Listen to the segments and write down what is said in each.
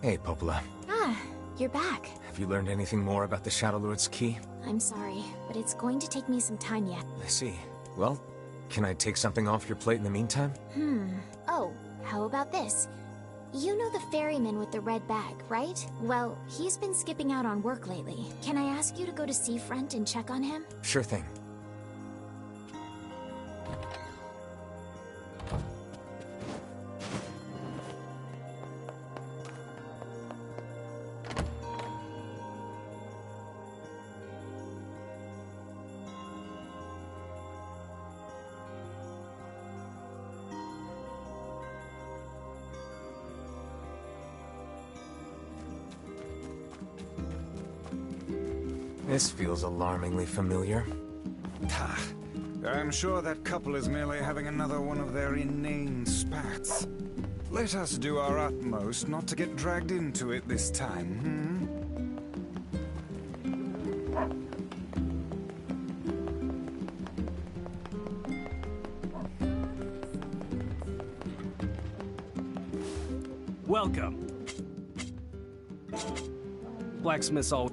Hey, Popola. Ah, you're back. Have you learned anything more about the Shadow Lord's key? I'm sorry, but it's going to take me some time yet. I see. Well, can I take something off your plate in the meantime? Oh, how about this? You know the ferryman with the red bag, right? Well, he's been skipping out on work lately. Can I ask you to go to Seafront and check on him? Sure thing. This feels alarmingly familiar. Ah, I'm sure that couple is merely having another one of their inane spats. Let us do our utmost not to get dragged into it this time, Welcome. Blacksmiths all.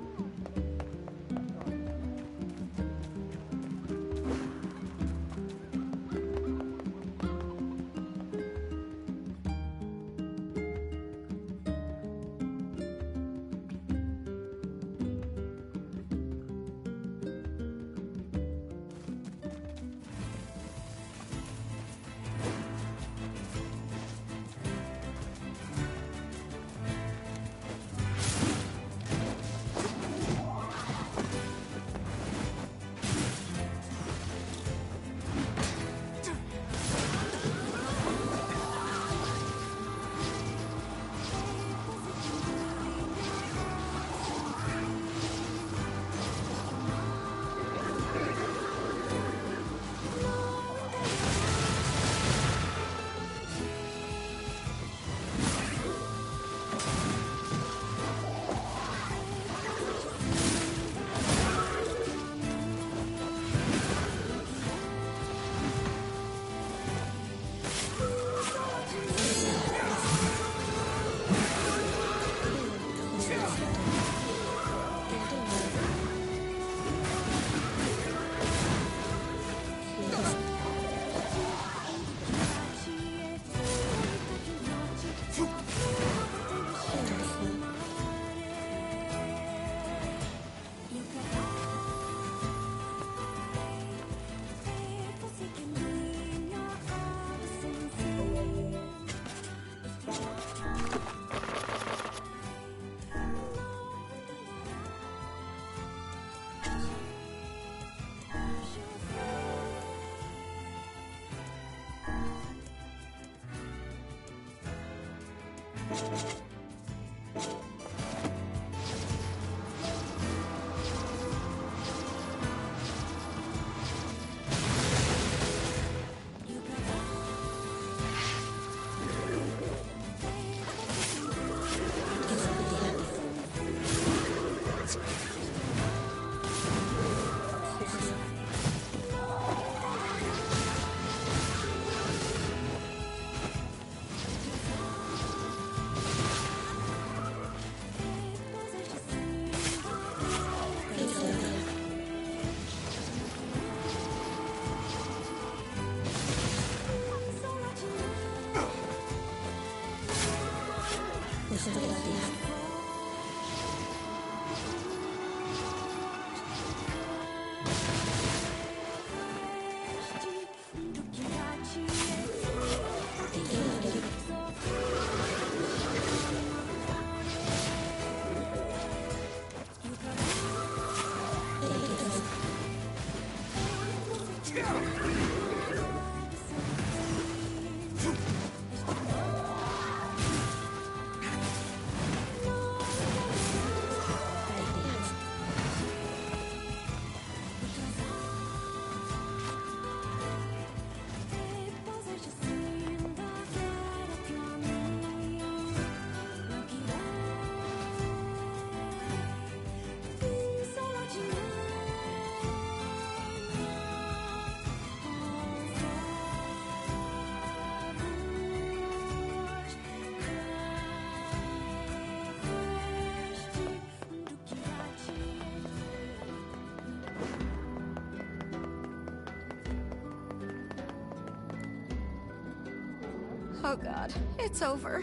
Oh god, it's over.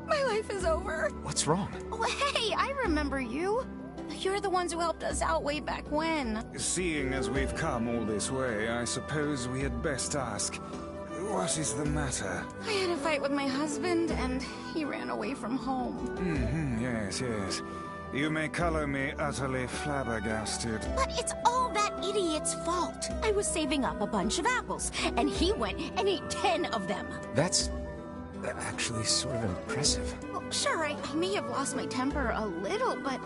My life is over. What's wrong? Oh, hey, I remember you. You're the ones who helped us out way back when. Seeing as we've come all this way, I suppose we had best ask, what is the matter? I had a fight with my husband, and he ran away from home. Yes. You may color me utterly flabbergasted. But it's all that idiot's fault. I was saving up a bunch of apples, and he went and ate 10 of them. That's actually sort of impressive. Well, sure, I may have lost my temper a little, but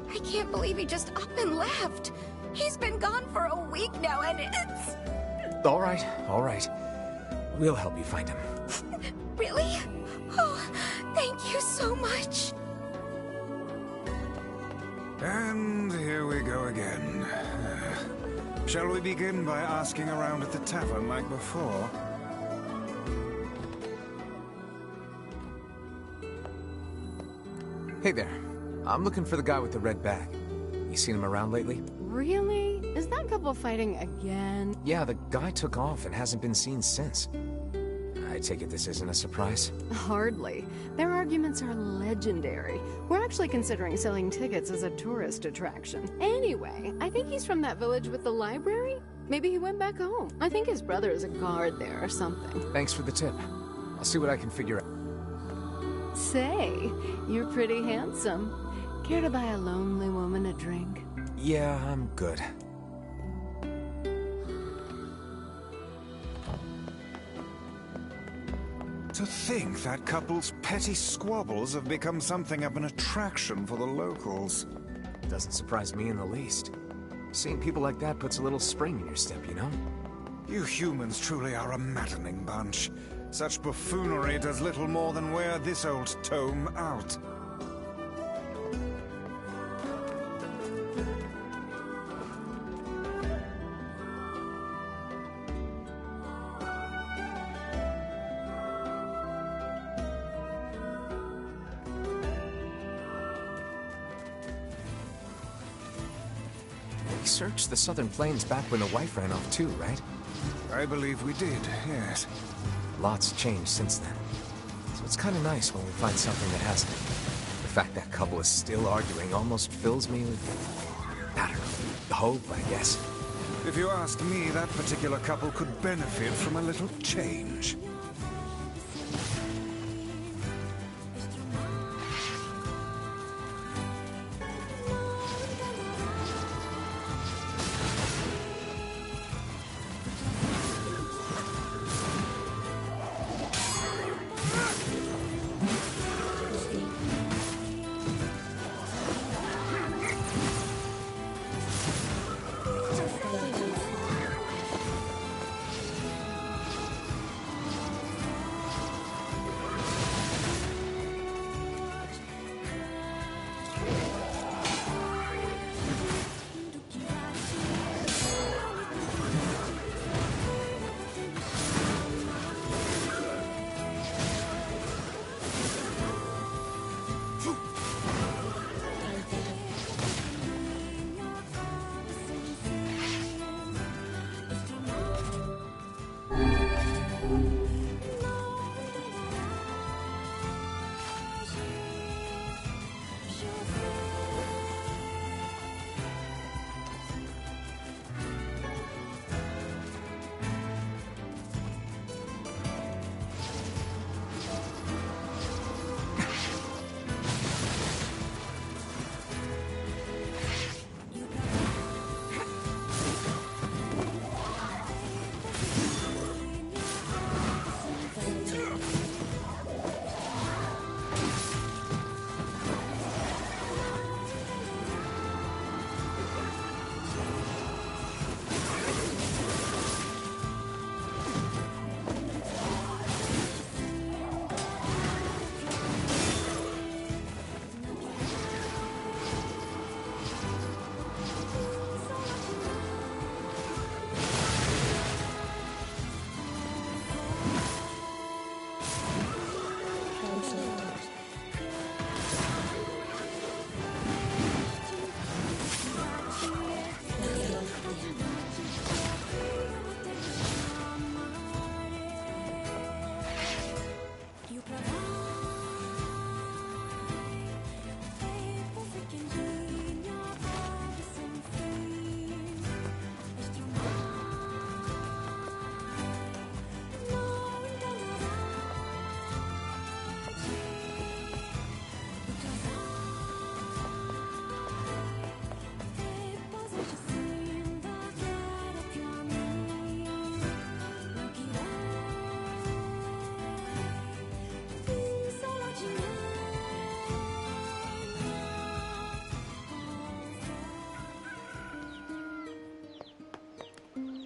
I can't believe he just up and left. He's been gone for a week now, and it's... All right. We'll help you find him. Really? Oh, thank you so much. And here we go again. Shall we begin by asking around at the tavern like before? Hey there. I'm looking for the guy with the red bag. You seen him around lately? Really? Is that couple fighting again? Yeah, the guy took off and hasn't been seen since. I take it this isn't a surprise? Hardly. Their arguments are legendary. We're actually considering selling tickets as a tourist attraction. Anyway, I think he's from that village with the library. Maybe he went back home. I think his brother is a guard there or something. Thanks for the tip. I'll see what I can figure out. Say, you're pretty handsome. Care to buy a lonely woman a drink? Yeah, I'm good. To think that couple's petty squabbles have become something of an attraction for the locals. Doesn't surprise me in the least. Seeing people like that puts a little spring in your step, you know? You humans truly are a maddening bunch. Such buffoonery does little more than wear this old tome out. We searched the Southern Plains back when the wife ran off too, right? I believe we did, yes. Lots changed since then. So it's kind of nice when we find something that hasn't. The fact that couple is still arguing almost fills me with, I don't know, hope, I guess. If you ask me, that particular couple could benefit from a little change.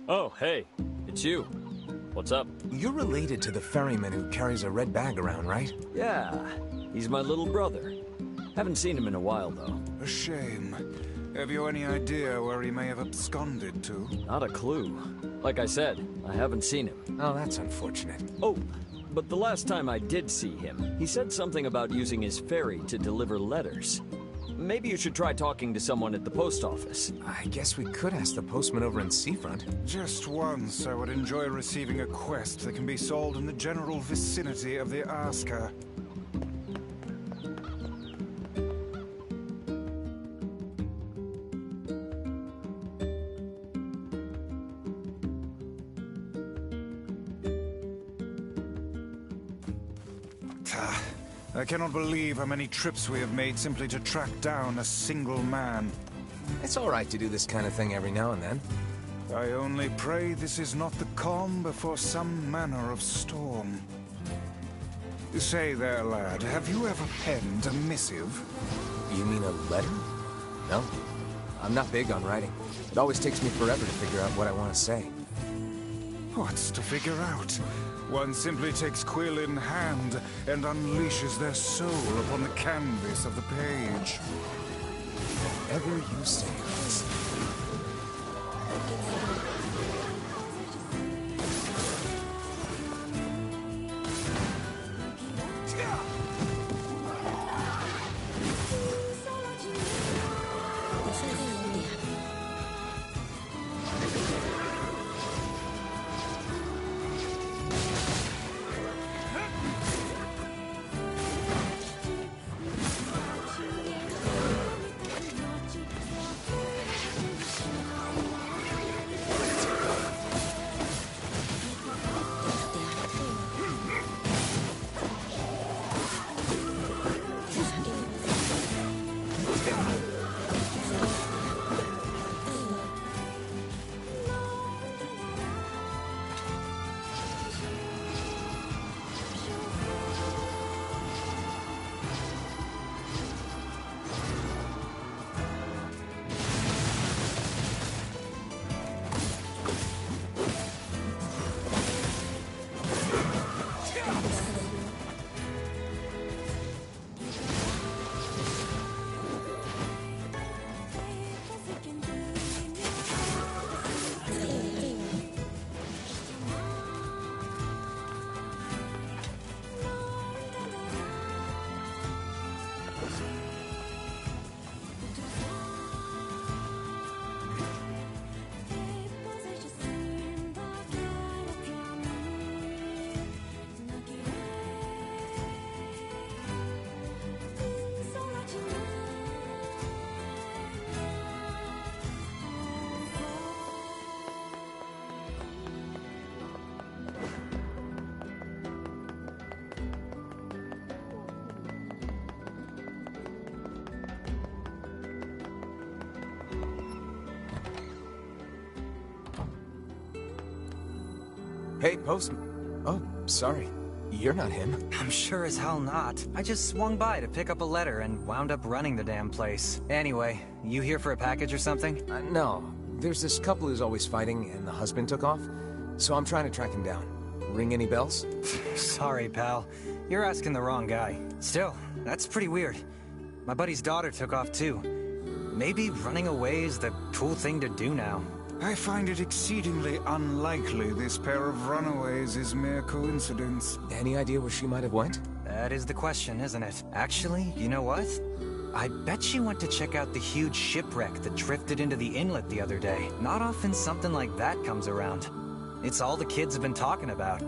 Oh, hey. It's you. What's up? You're related to the ferryman who carries a red bag around, right? Yeah, he's my little brother. Haven't seen him in a while, though. A shame. Have you any idea where he may have absconded to? Not a clue. Like I said, I haven't seen him. Oh, that's unfortunate. Oh, but the last time I did see him, he said something about using his ferry to deliver letters. Maybe you should try talking to someone at the post office. I guess we could ask the postman over in Seafront. Just once, I would enjoy receiving a quest that can be solved in the general vicinity of the Asker. I cannot believe how many trips we have made simply to track down a single man. It's all right to do this kind of thing every now and then. I only pray this is not the calm before some manner of storm. Say there, lad, have you ever penned a missive? You mean a letter? No. I'm not big on writing. It always takes me forever to figure out what I want to say. What's to figure out? One simply takes quill in hand and unleashes their soul upon the canvas of the page. Whatever you say, Chris. Hey, postman. Oh, sorry. You're not him. I'm sure as hell not. I just swung by to pick up a letter and wound up running the damn place. Anyway, you here for a package or something? No. There's this couple who's always fighting, and the husband took off. So I'm trying to track him down. Ring any bells? Sorry, pal. You're asking the wrong guy. Still, that's pretty weird. My buddy's daughter took off too. Maybe running away is the cool thing to do now. I find it exceedingly unlikely this pair of runaways is mere coincidence. Any idea where she might have went? That is the question, isn't it? Actually, you know what? I bet she went to check out the huge shipwreck that drifted into the inlet the other day. Not often something like that comes around. It's all the kids have been talking about.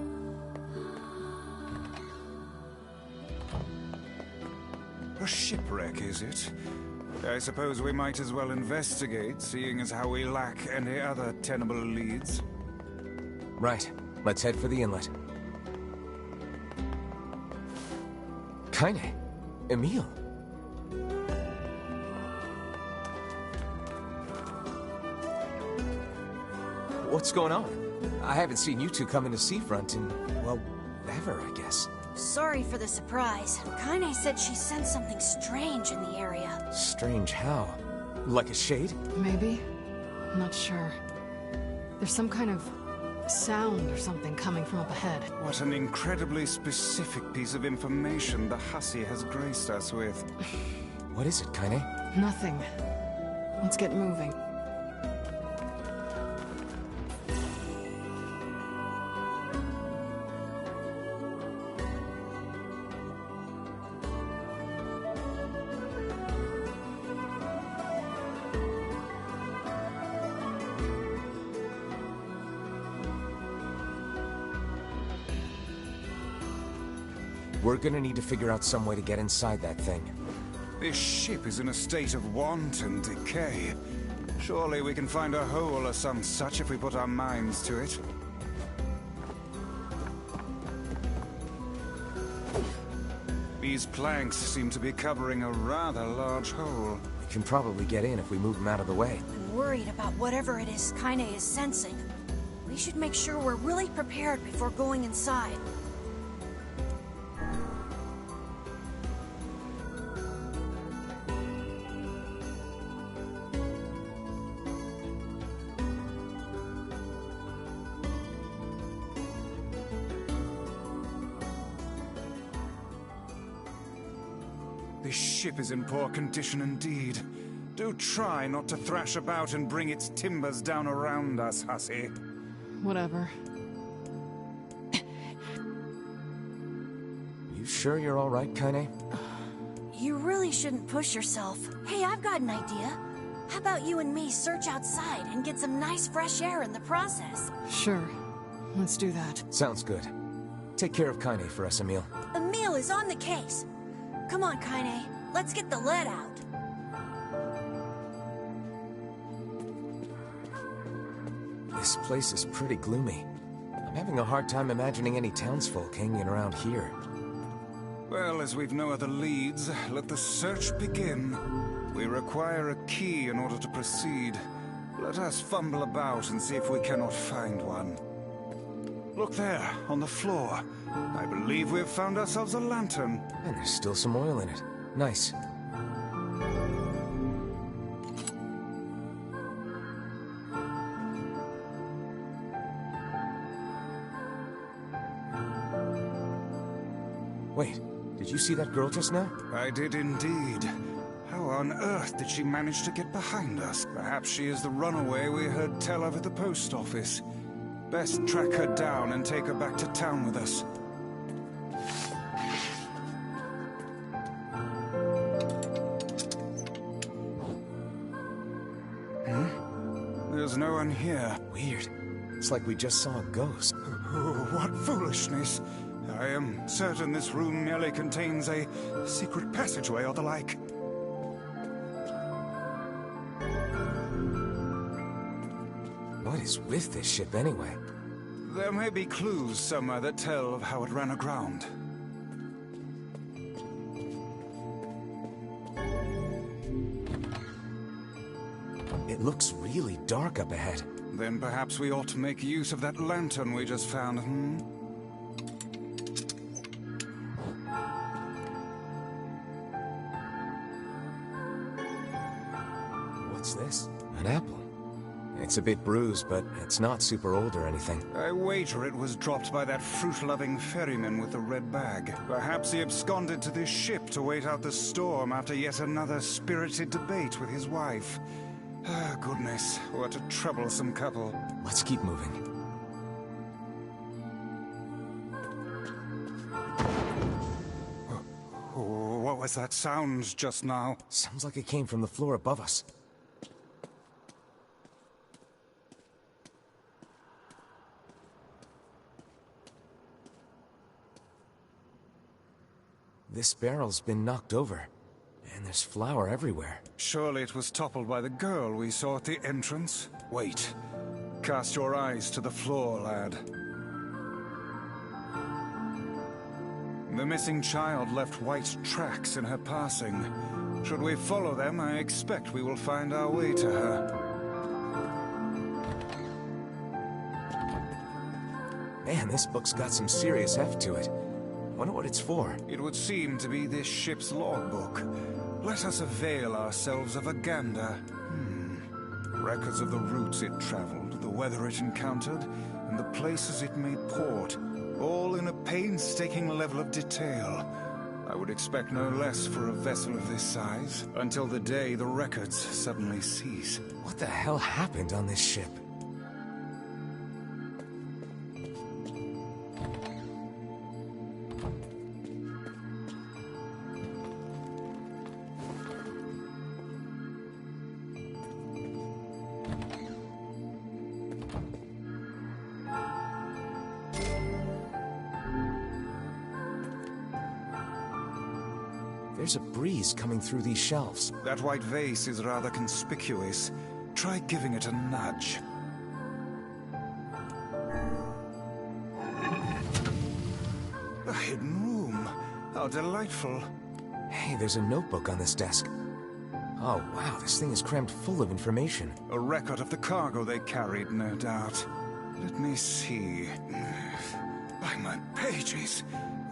A shipwreck, is it? I suppose we might as well investigate, seeing as how we lack any other tenable leads. Right. Let's head for the inlet. Kaine. Emil. What's going on? I haven't seen you two come into Seafront in, well, ever, I guess. Sorry for the surprise. Kaine said she sensed something strange in the area. Strange how? Like a shade? Maybe? Not sure. There's some kind of sound or something coming from up ahead. What an incredibly specific piece of information the hussy has graced us with. What is it, Kaine? Nothing. Let's get moving. We're gonna need to figure out some way to get inside that thing. This ship is in a state of wanton decay. Surely we can find a hole or some such if we put our minds to it. These planks seem to be covering a rather large hole. We can probably get in if we move them out of the way. I'm worried about whatever it is Kaine is sensing. We should make sure we're really prepared before going inside. This ship is in poor condition indeed. Do try not to thrash about and bring its timbers down around us, hussy. Whatever. You sure you're all right, Kaine? You really shouldn't push yourself. Hey, I've got an idea. How about you and me search outside and get some nice fresh air in the process? Sure. Let's do that. Sounds good. Take care of Kaine for us, Emil. Emil is on the case. Come on, Kaine. Let's get the lead out. This place is pretty gloomy. I'm having a hard time imagining any townsfolk hanging around here. Well, as we've no other leads, let the search begin. We require a key in order to proceed. Let us fumble about and see if we cannot find one. Look there, on the floor. I believe we've found ourselves a lantern. And there's still some oil in it. Nice. Wait, did you see that girl just now? I did indeed. How on earth did she manage to get behind us? Perhaps she is the runaway we heard tell of at the post office. Best track her down and take her back to town with us. There's no one here. Weird. It's like we just saw a ghost. Oh, what foolishness. I am certain this room merely contains a secret passageway or the like. What is with this ship anyway? There may be clues somewhere that tell of how it ran aground. It looks really dark up ahead. Then perhaps we ought to make use of that lantern we just found, What's this? An apple. It's a bit bruised, but it's not super old or anything. I wager it was dropped by that fruit-loving ferryman with the red bag. Perhaps he absconded to this ship to wait out the storm after yet another spirited debate with his wife. Ah, goodness, what a troublesome couple. Let's keep moving. Oh, what was that sound just now? Sounds like it came from the floor above us. This barrel's been knocked over, and there's flour everywhere. Surely it was toppled by the girl we saw at the entrance. Wait. Cast your eyes to the floor, lad. The missing child left white tracks in her passing. Should we follow them, I expect we will find our way to her. Man, this book's got some serious heft to it. Wonder what it's for. It would seem to be this ship's logbook. Let us avail ourselves of a gander. Records of the routes it traveled, the weather it encountered, and the places it made port, all in a painstaking level of detail. I would expect no less for a vessel of this size, until the day the records suddenly cease. What the hell happened on this ship? There's a breeze coming through these shelves. That white vase is rather conspicuous. Try giving it a nudge. A hidden room. How delightful. Hey, there's a notebook on this desk. Oh, wow, this thing is crammed full of information. A record of the cargo they carried, no doubt. Let me see. By my pages,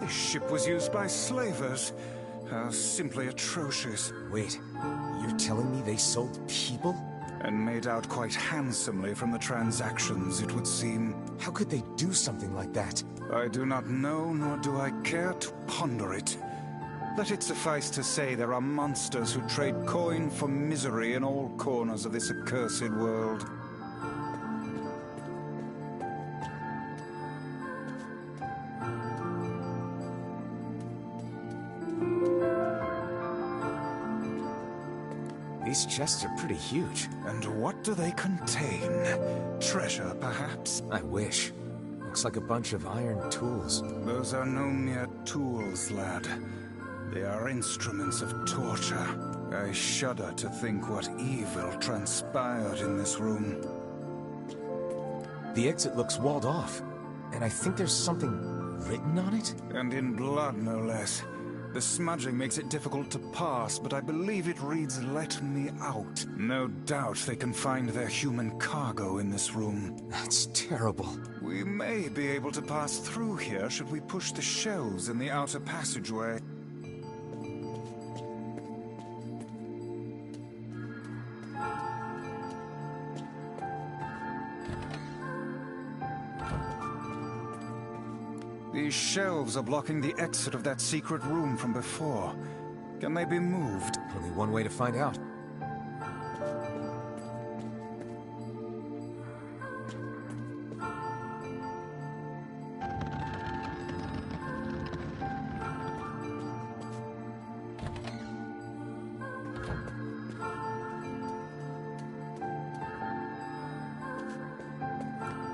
this ship was used by slavers. How simply atrocious. Wait, you're telling me they sold people? And made out quite handsomely from the transactions, it would seem. How could they do something like that? I do not know, nor do I care to ponder it. Let it suffice to say there are monsters who trade coin for misery in all corners of this accursed world. These chests are pretty huge. And what do they contain? Treasure, perhaps? I wish. Looks like a bunch of iron tools. Those are no mere tools, lad. They are instruments of torture. I shudder to think what evil transpired in this room. The exit looks walled off, and I think there's something written on it? And in blood, no less. The smudging makes it difficult to pass, but I believe it reads, "Let me out." No doubt they can find their human cargo in this room. That's terrible. We may be able to pass through here should we push the shelves in the outer passageway. These shelves are blocking the exit of that secret room from before. Can they be moved? Only one way to find out.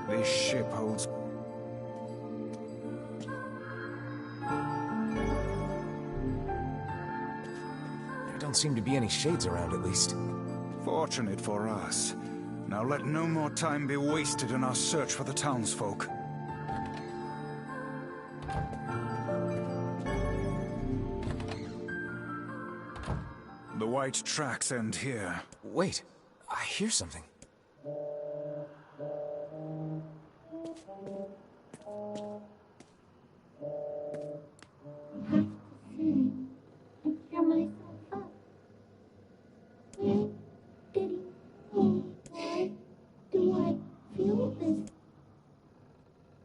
This ship holds... Don't seem to be any shades around, at least. Fortunate for us. Now let no more time be wasted in our search for the townsfolk. The white tracks end here. Wait, I hear something.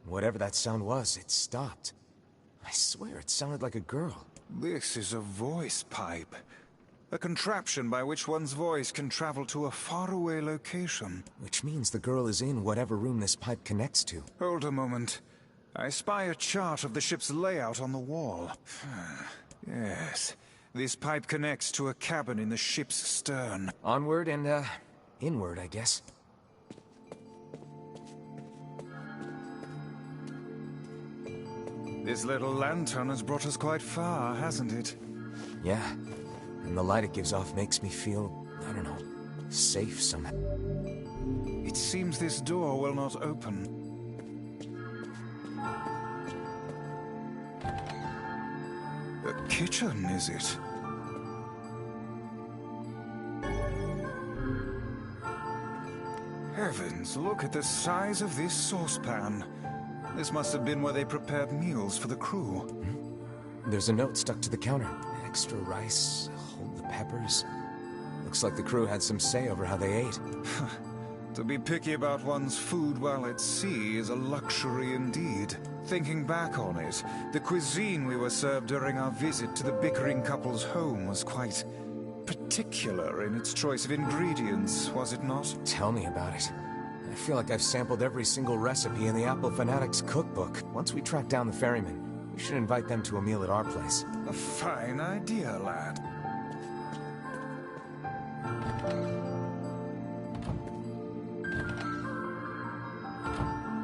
Whatever that sound was, it stopped. I swear it sounded like a girl. This is a voice pipe. A contraption by which one's voice can travel to a faraway location. Which means the girl is in whatever room this pipe connects to. Hold a moment. I spy a chart of the ship's layout on the wall. Yes. This pipe connects to a cabin in the ship's stern. Onward and, inward, I guess. This little lantern has brought us quite far, hasn't it? Yeah. And the light it gives off makes me feel, I don't know, safe somehow. It seems this door will not open. A kitchen, is it? Heavens, look at the size of this saucepan. This must have been where they prepared meals for the crew. There's a note stuck to the counter. Extra rice, hold the peppers. Looks like the crew had some say over how they ate. To be picky about one's food while at sea is a luxury indeed. Thinking back on it, the cuisine we were served during our visit to the bickering couple's home was quite particular in its choice of ingredients, was it not? Tell me about it. I feel like I've sampled every single recipe in the Apple Fanatics cookbook. Once we track down the ferryman, we should invite them to a meal at our place. A fine idea, lad.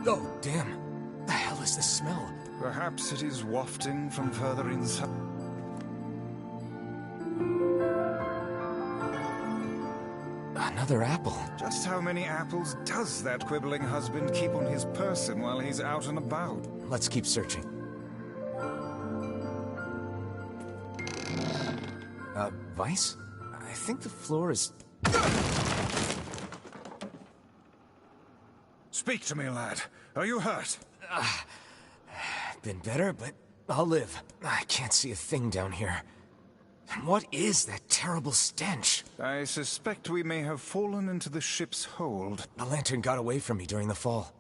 Oh, damn. The hell is this smell? Perhaps it is wafting from further inside. Another apple. Just how many apples does that quibbling husband keep on his person while he's out and about? Let's keep searching. Vice? I think the floor is... Speak to me, lad. Are you hurt? Been better, but I'll live. I can't see a thing down here. And what is that terrible stench? I suspect we may have fallen into the ship's hold. The lantern got away from me during the fall.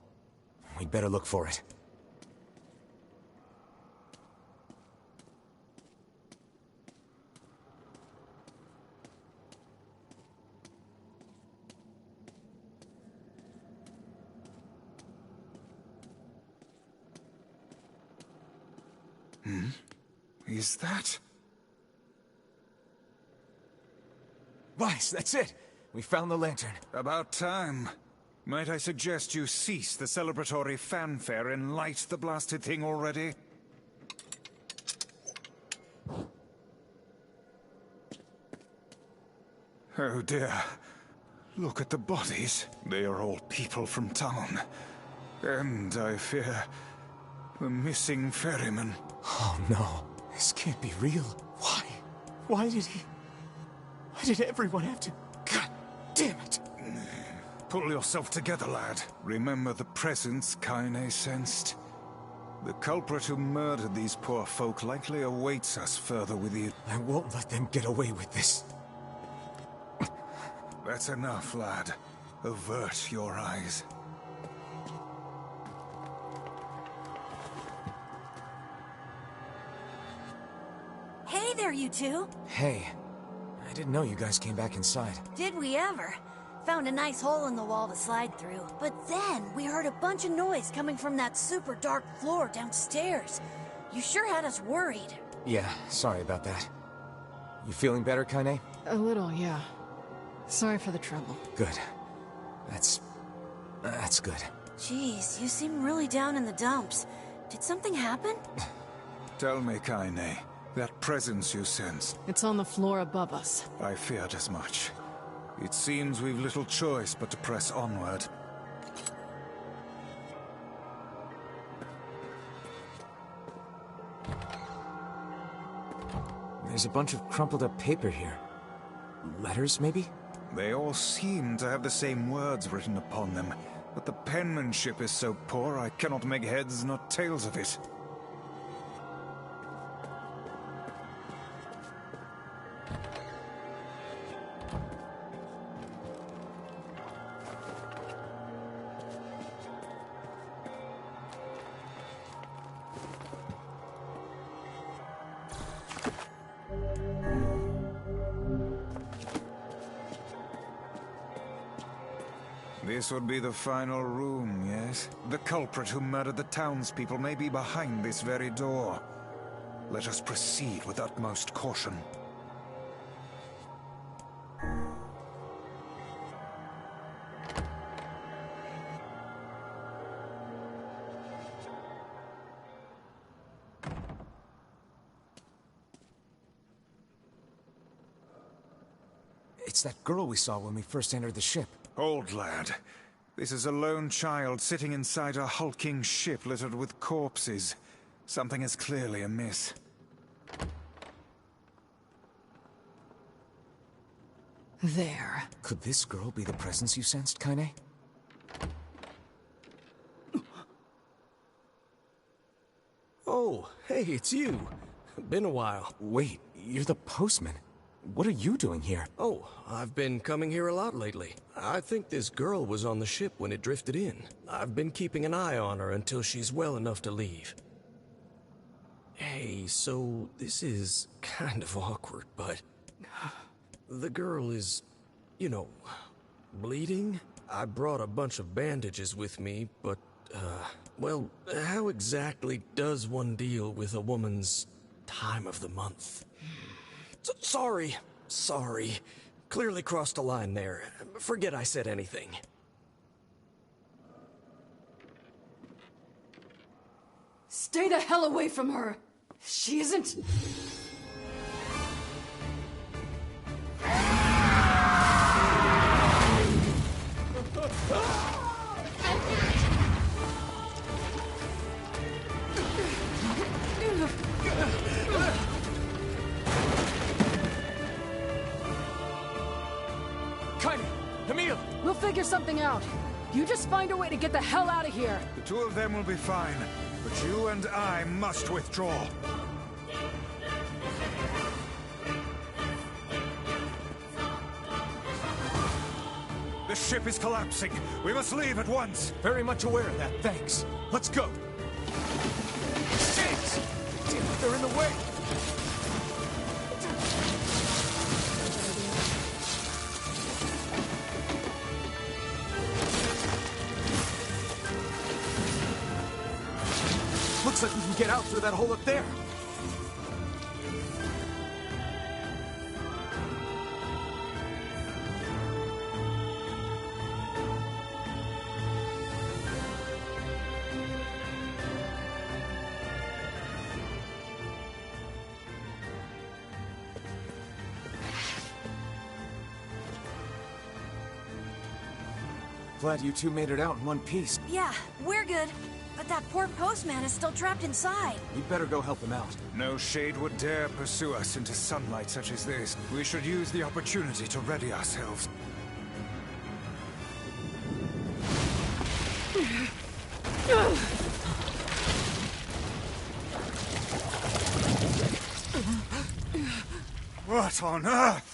We'd better look for it. Is that... Vice, that's it! We found the lantern. About time. Might I suggest you cease the celebratory fanfare and light the blasted thing already? Oh dear. Look at the bodies. They are all people from town. And, I fear, the missing ferryman. Oh no. This can't be real. Why? Why did everyone have to... God damn it! Pull yourself together, lad. Remember the presence Kaine sensed. The culprit who murdered these poor folk likely awaits us further with you. I won't let them get away with this. That's enough, lad. Avert your eyes. Hey there, you two. Hey. I didn't know you guys came back inside. Did we ever? Found a nice hole in the wall to slide through. But then, we heard a bunch of noise coming from that super dark floor downstairs. You sure had us worried. Yeah, sorry about that. You feeling better, Kaine? A little, yeah. Sorry for the trouble. Good. That's good. Jeez, you seem really down in the dumps. Did something happen? Tell me, Kaine, that presence you sensed. It's on the floor above us. I feared as much. It seems we've little choice but to press onward. There's a bunch of crumpled up paper here. Letters, maybe? They all seem to have the same words written upon them, but the penmanship is so poor I cannot make heads nor tails of it. This would be the final room, yes? The culprit who murdered the townspeople may be behind this very door. Let us proceed with utmost caution. It's that girl we saw when we first entered the ship. Old lad, this is a lone child sitting inside a hulking ship littered with corpses. Something is clearly amiss. There. Could this girl be the presence you sensed, Kaine? Oh, hey, it's you. Been a while. Wait, you're the postman. What are you doing here? Oh, I've been coming here a lot lately. I think this girl was on the ship when it drifted in. I've been keeping an eye on her until she's well enough to leave. Hey, so this is kind of awkward, but the girl is, you know, bleeding. I brought a bunch of bandages with me, but, well, how exactly does one deal with a woman's time of the month? Sorry. Clearly crossed a line there. Forget I said anything. Stay the hell away from her! She isn't... Emil! We'll figure something out. You just find a way to get the hell out of here. The two of them will be fine, but you and I must withdraw. The ship is collapsing. We must leave at once. Very much aware of that, thanks. Let's go. Shit! Damn it, they're in the way! Looks like we can get out through that hole up there. Glad you two made it out in one piece. Yeah, we're good. But that poor postman is still trapped inside. You'd better go help him out. No shade would dare pursue us into sunlight such as this. We should use the opportunity to ready ourselves. What on earth?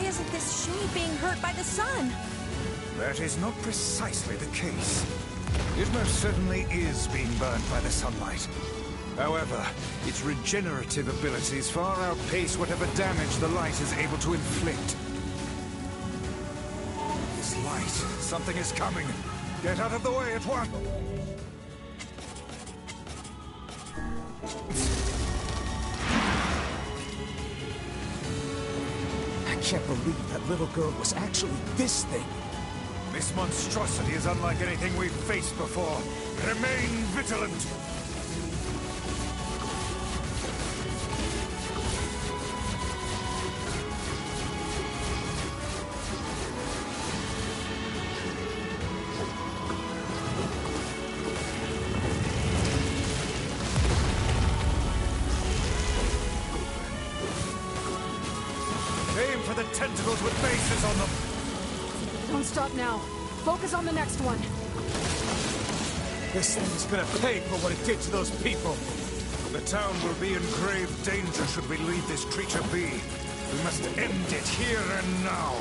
Isn't this shade being hurt by the sun? That is not precisely the case. It most certainly is being burned by the sunlight. However, its regenerative abilities far outpace whatever damage the light is able to inflict. This light, something is coming. Get out of the way at once. I can't believe that little girl was actually this thing. This monstrosity is unlike anything we've faced before. Remain vigilant. Aim for the tentacles with bases on them. Don't stop now. Focus on the next one. This thing's gonna pay for what it did to those people. The town will be in grave danger should we leave this creature be. We must end it here and now.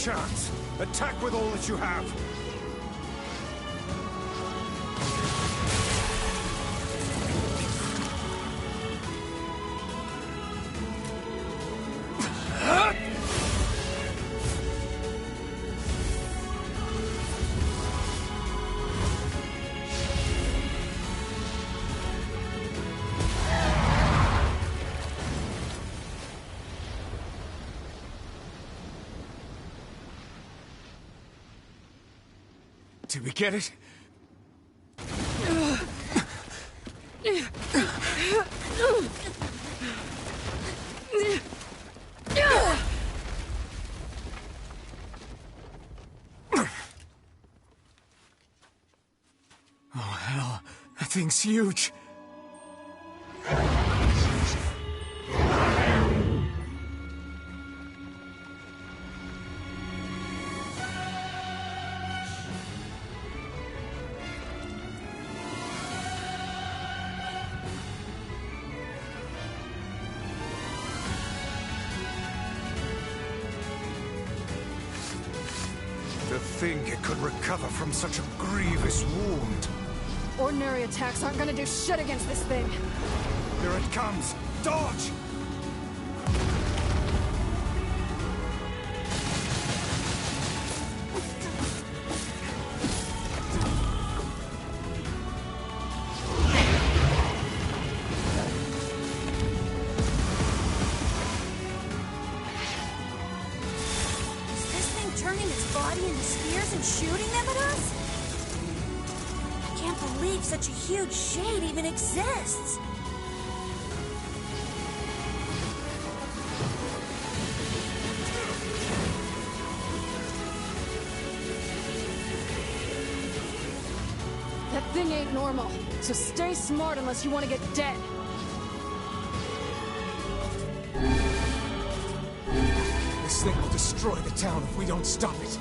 chance. Attack with all that you have. Did we get it? Oh, hell. That thing's huge. To think it could recover from such a grievous wound. Ordinary attacks aren't gonna do shit against this thing. Here it comes! Dodge! Is this thing turning its body into spears and shooting them at us? I can't believe such a huge shade even exists. That thing ain't normal, so stay smart unless you want to get dead. This thing will destroy the town if we don't stop it.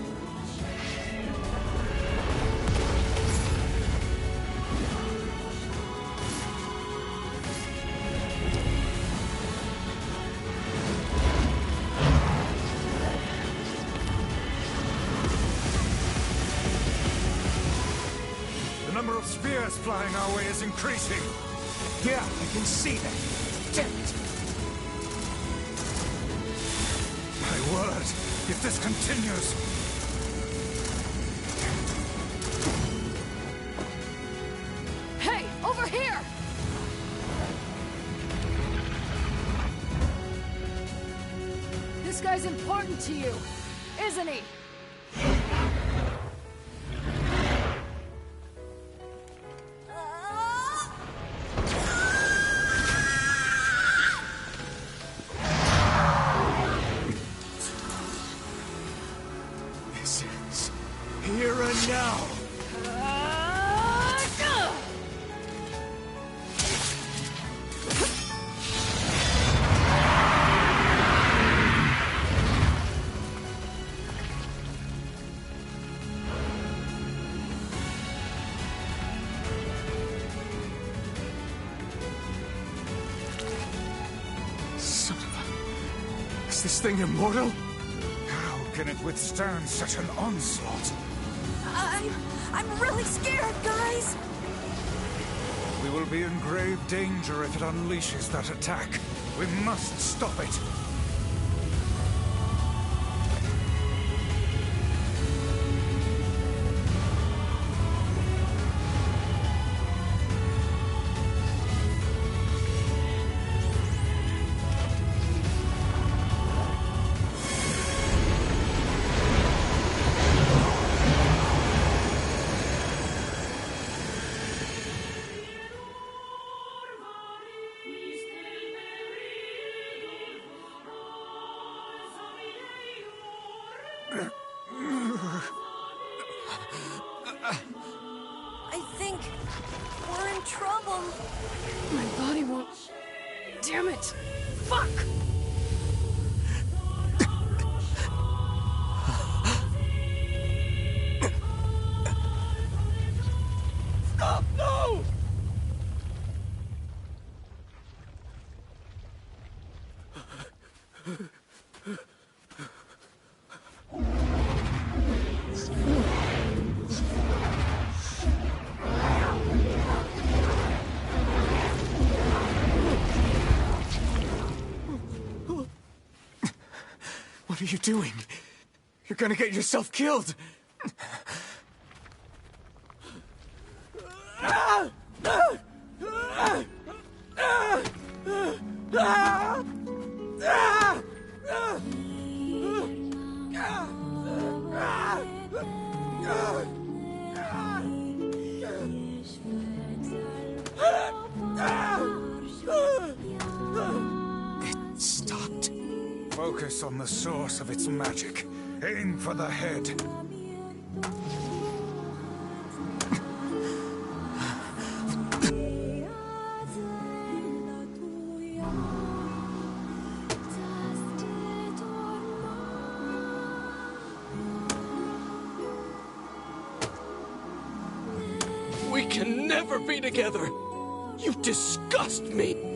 The number of spears flying our way is increasing. Yeah, I can see that. Damn it. My word, if this continues... Hey, over here! This guy's important to you, isn't he? This is here and now. Son of a... Is this thing immortal? How can it withstand such an onslaught? I'm really scared, guys. We will be in grave danger if it unleashes that attack. We must stop it. I think we're in trouble. My body won't... Damn it! Fuck! Stop! No! are you doing? You're gonna get yourself killed! It stopped. Focus on the source of its magic. Aim for the head. We can never be together! You disgust me!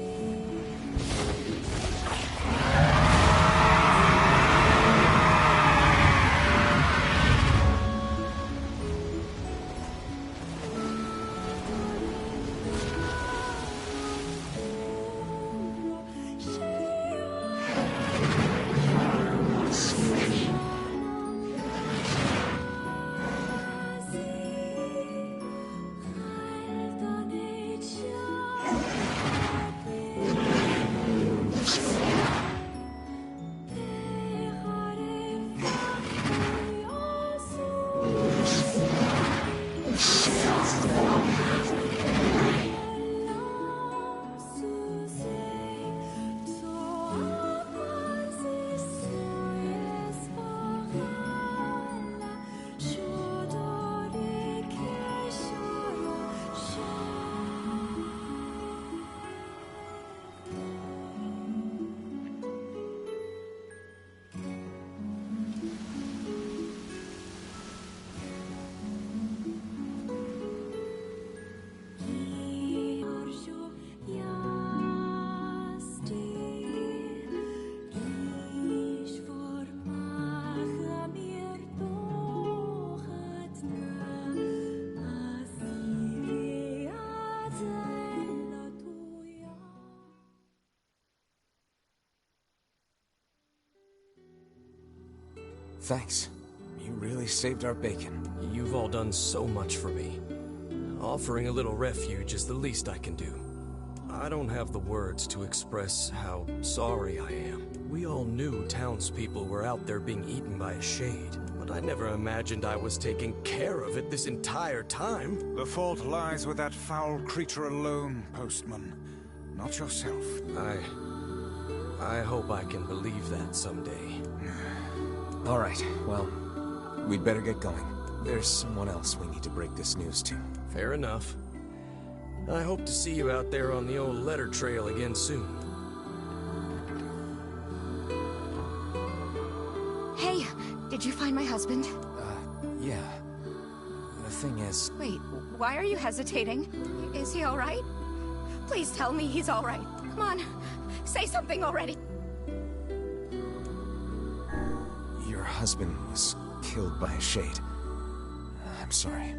Thanks. You really saved our bacon. You've all done so much for me. Offering a little refuge is the least I can do. I don't have the words to express how sorry I am. We all knew townspeople were out there being eaten by a shade, but I never imagined I was taking care of it this entire time. The fault lies with that foul creature alone, Postman. Not yourself. I hope I can believe that someday. All right, well, we'd better get going. There's someone else we need to break this news to. Fair enough. I hope to see you out there on the old letter trail again soon. Hey, did you find my husband? Yeah. The thing is... Wait, why are you hesitating? Is he all right? Please tell me he's all right. Come on, say something already. Your husband was killed by a shade. I'm sorry.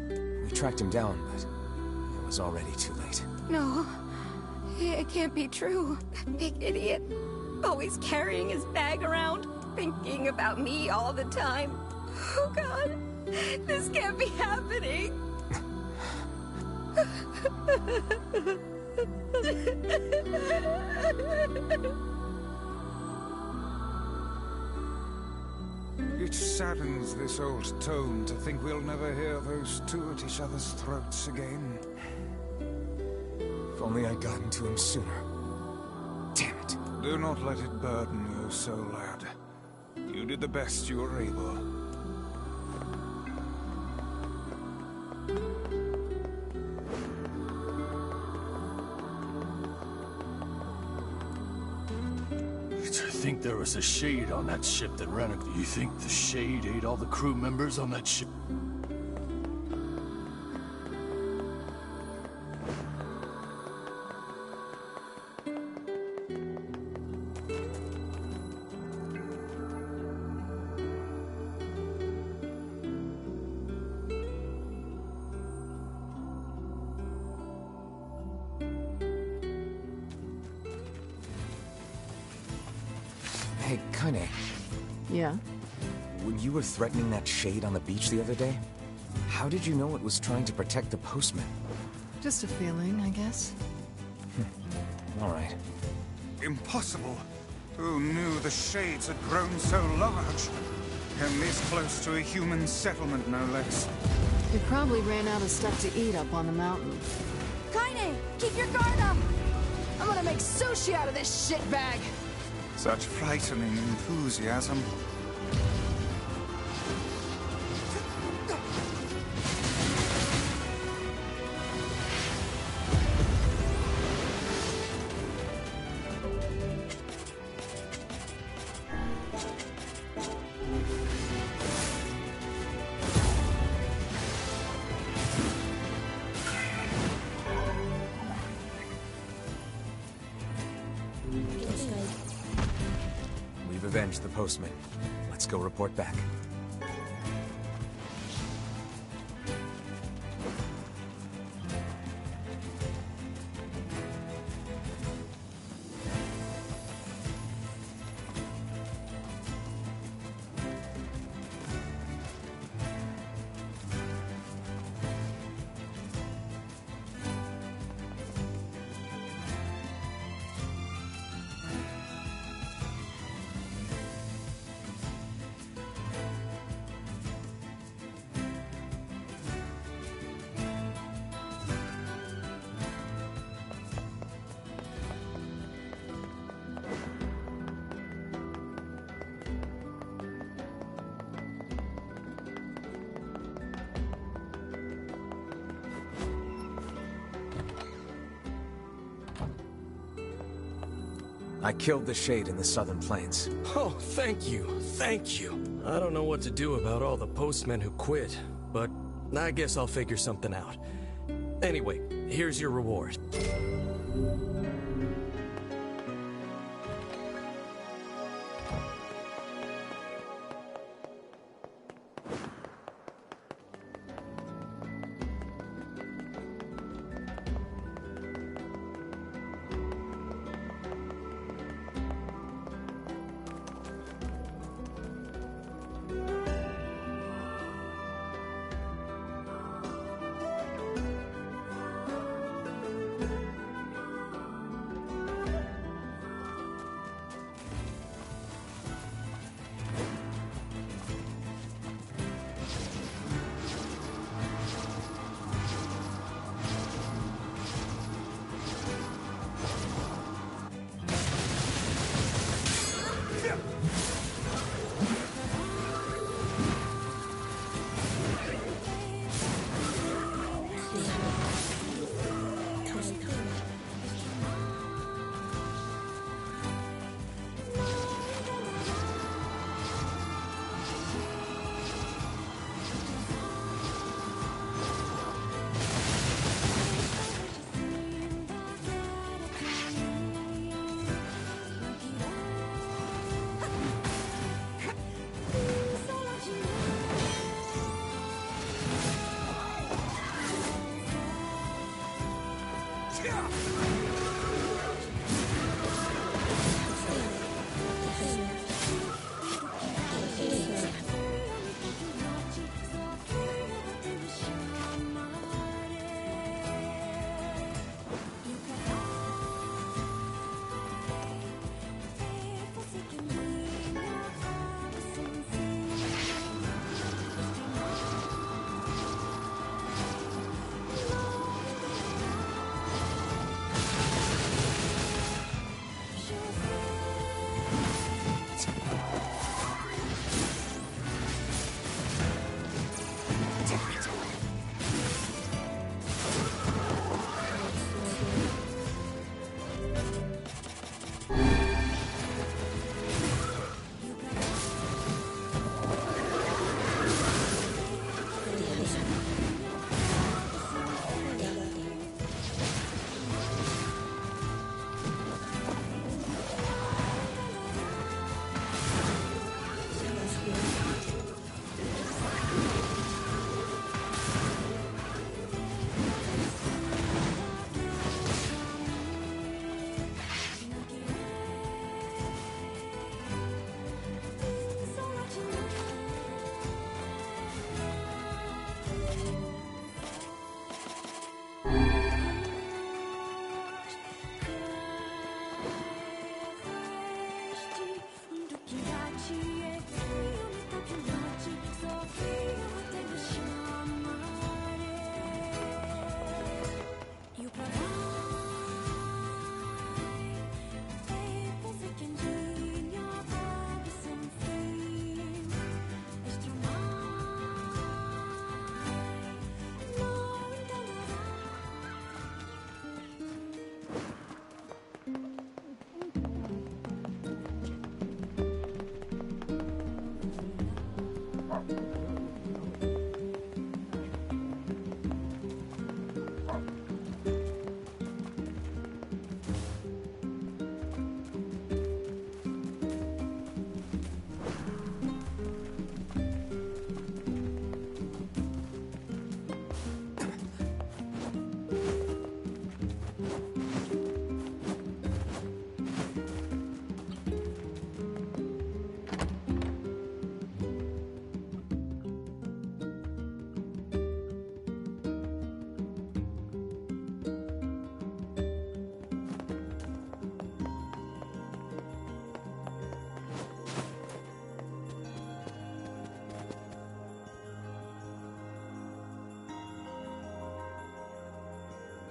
We tracked him down, but it was already too late. No, it can't be true. That big idiot. Always carrying his bag around, thinking about me all the time. Oh God, this can't be happening. It saddens this old tone to think we'll never hear those two at each other's throats again. If only I'd gotten to him sooner. Damn it. Do not let it burden your soul, lad. You did the best you were able. I think there was a shade on that ship that ran. You think the shade ate all the crew members on that ship? Hey, Kane. Yeah? When you were threatening that shade on the beach the other day, how did you know it was trying to protect the postman? Just a feeling, I guess. All right. Impossible. Who knew the shades had grown so large? And this close to a human settlement, no less. They probably ran out of stuff to eat up on the mountain. Kaine, keep your guard up! I'm gonna make sushi out of this shitbag! Such frightening enthusiasm. We've avenged the postman. Let's go report back. I killed the shade in the southern plains. Oh, thank you. Thank you. I don't know what to do about all the postmen who quit, but I guess I'll figure something out. Anyway, here's your reward.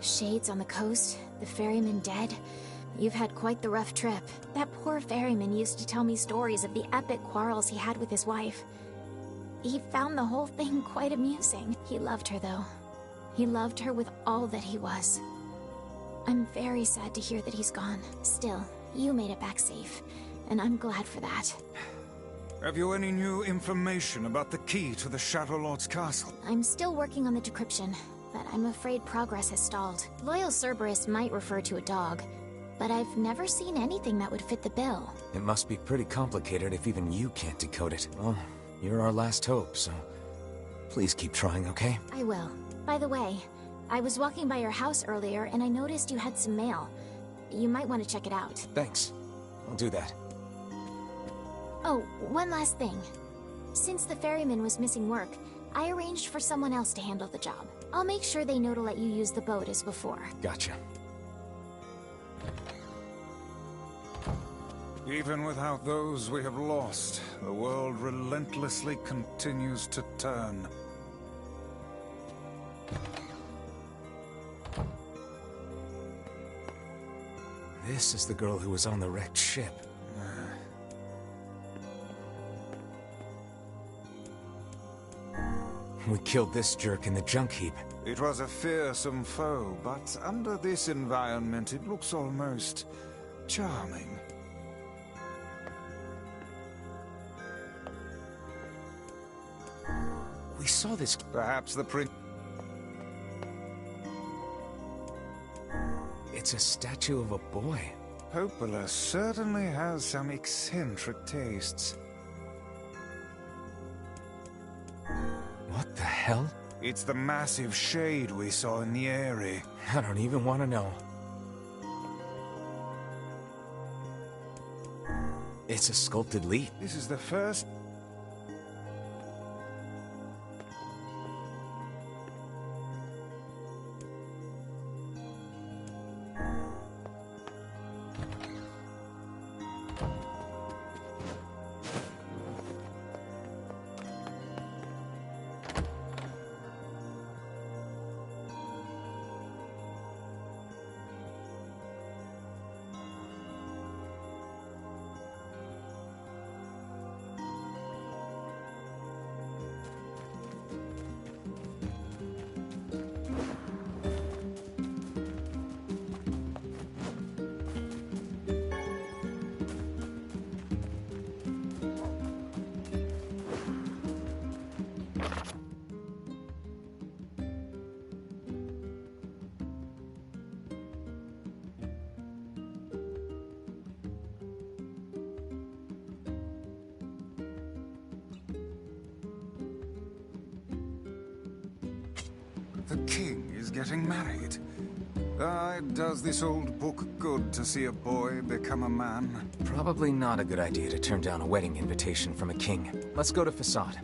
Shades on the coast, the ferryman dead. You've had quite the rough trip. That poor ferryman used to tell me stories of the epic quarrels he had with his wife. He found the whole thing quite amusing. He loved her, though. He loved her with all that he was. I'm very sad to hear that he's gone. Still, you made it back safe, and I'm glad for that. Have you any new information about the key to the Shadow Lord's castle? I'm still working on the decryption, but I'm afraid progress has stalled. Loyal Cerberus might refer to a dog, but I've never seen anything that would fit the bill. It must be pretty complicated if even you can't decode it. Well, you're our last hope, so please keep trying, okay? I will. By the way, I was walking by your house earlier and I noticed you had some mail. You might want to check it out. Thanks. I'll do that. Oh, one last thing. Since the ferryman was missing work, I arranged for someone else to handle the job. I'll make sure they know to let you use the boat as before. Gotcha. Even without those we have lost, the world relentlessly continues to turn. This is the girl who was on the wrecked ship. We killed this jerk in the junk heap. It was a fearsome foe, but under this environment it looks almost charming. We saw this... Perhaps the prince... It's a statue of a boy. Popola certainly has some eccentric tastes. What the hell? It's the massive shade we saw in the area. I don't even want to know. It's a sculpted leaf. This is the first... The king is getting married. Does this old book good to see a boy become a man? Probably not a good idea to turn down a wedding invitation from a king. Let's go to Facade.